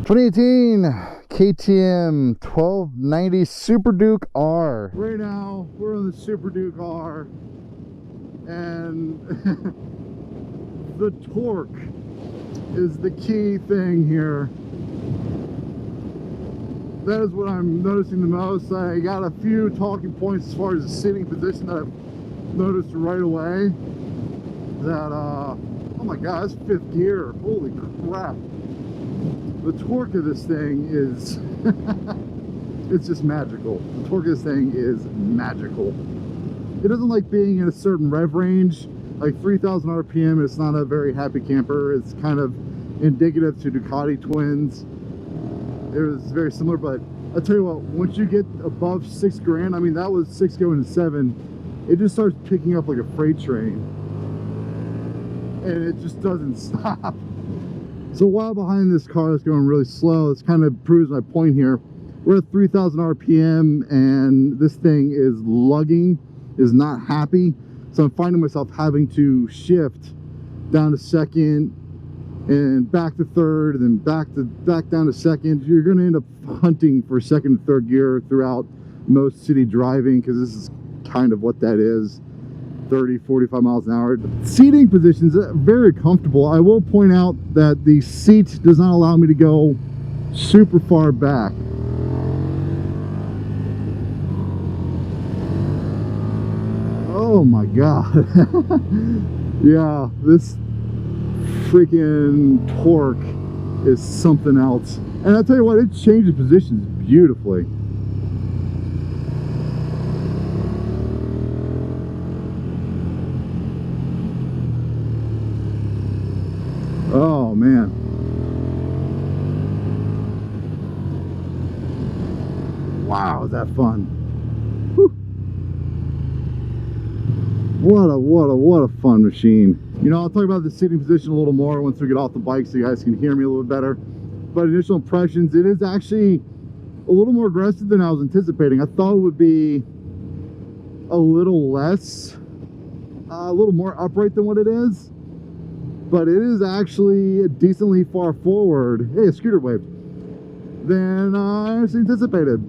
2018 KTM 1290 Superduke R. Right now, we're on the Superduke R, and the torque is the key thing here. That is what I'm noticing the most. I got a few talking points as far as the sitting position that I've noticed right away. That, oh my god, it's fifth gear. Holy crap. The torque of this thing is, it's just magical. The torque of this thing is magical. It doesn't like being in a certain rev range. Like 3,000 RPM, it's not a very happy camper. It's kind of indicative to Ducati twins. It was very similar, but I'll tell you what, once you get above 6 grand, I mean, that was 6 going to 7, it just starts picking up like a freight train. And it just doesn't stop. So while behind this car is going really slow, this kind of proves my point here. We're at 3,000 RPM and this thing is lugging, is not happy. So I'm finding myself having to shift down to second and back to third and then back down to second. You're going to end up hunting for second and third gear throughout most city driving, because this is kind of what that is. 30, 45 miles an hour. Seating positions are very comfortable. I will point out that the seat does not allow me to go super far back. Oh my god. Yeah, this freaking torque is something else. And I'll tell you what, it changes positions beautifully. Oh man. Wow, is that fun. Whew. What a fun machine. You know, I'll talk about the seating position a little more once we get off the bike so you guys can hear me a little bit better. But initial impressions, it is actually a little more aggressive than I was anticipating. I thought it would be a little less, a little more upright than what it is. But it is actually decently far forward. Hey, a scooter waved. Than I anticipated.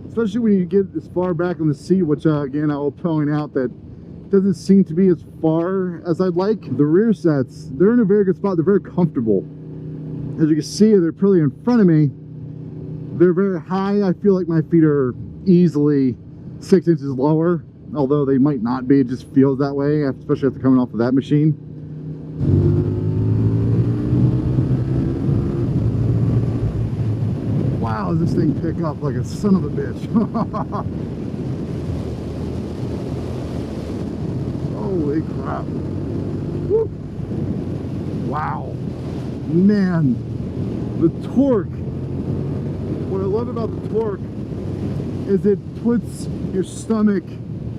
Especially when you get as far back on the seat, which again, I will point out that doesn't seem to be as far as I'd like. The rear sets, they're in a very good spot. They're very comfortable. As you can see, they're pretty in front of me. They're very high. I feel like my feet are easily 6 inches lower, although they might not be. It just feels that way, especially after coming off of that machine. Wow, does this thing pick up like a son of a bitch. Holy crap. Woo. Wow. Man, the torque. What I love about the torque is it puts your stomach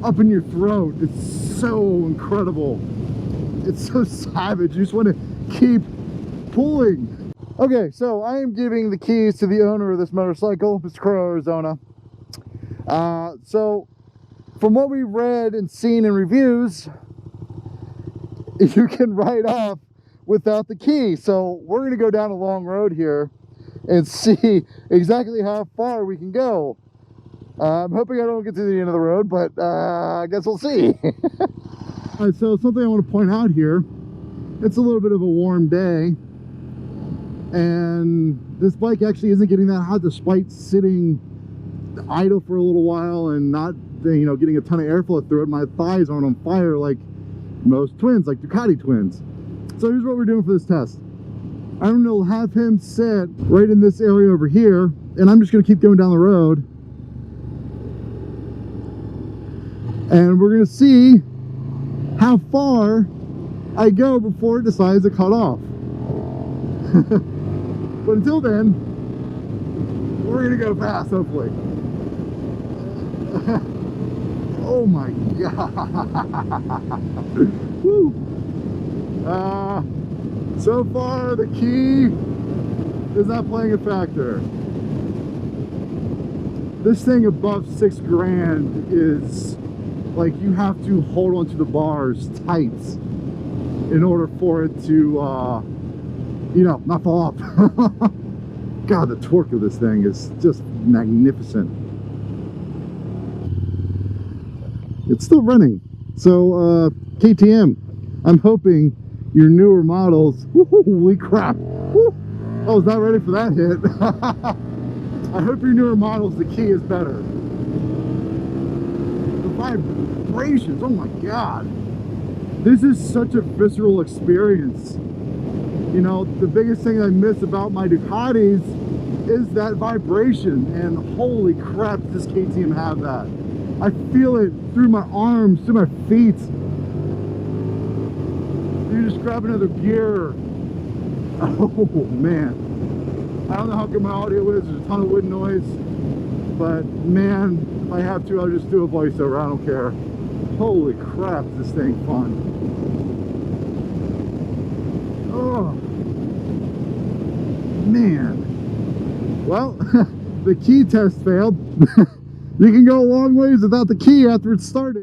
up in your throat. It's so incredible. It's so savage. You just want to keep pulling. Okay, so I am giving the keys to the owner of this motorcycle, Mr. Crow, Arizona. So from what we've read and seen in reviews, you can ride off without the key. So we're going to go down a long road here and see exactly how far we can go. I'm hoping I don't get to the end of the road, but I guess we'll see. All right, so something I want to point out here, it's a little bit of a warm day, and this bike actually isn't getting that hot despite sitting idle for a little while and not, you know, getting a ton of airflow through it. My thighs aren't on fire like most twins, like Ducati twins. So here's what we're doing for this test. I'm going to have him sit right in this area over here, and I'm just going to keep going down the road, and we're going to see how far I go before it decides to cut off. But until then, we're gonna go fast, hopefully. Oh my god. Woo. So far the key is not playing a factor. This thing above 6 grand is like you have to hold onto the bars tight in order for it to you know, not fall off. God, the torque of this thing is just magnificent. It's still running. So KTM, I'm hoping your newer models, holy crap, woo, I was not ready for that hit. I hope your newer models, the key is better. The vibrations, oh my God. This is such a visceral experience. You know, the biggest thing I miss about my Ducatis is that vibration, and holy crap, does this KTM have that. I feel it through my arms, through my feet. You just grab another gear. Oh man. I don't know how good my audio is. There's a ton of wind noise. But man, if I have to, I'll just do a voiceover. I don't care. Holy crap, is this thing fun. Oh. Man. Well, the key test failed. You can go a long ways without the key after it's started.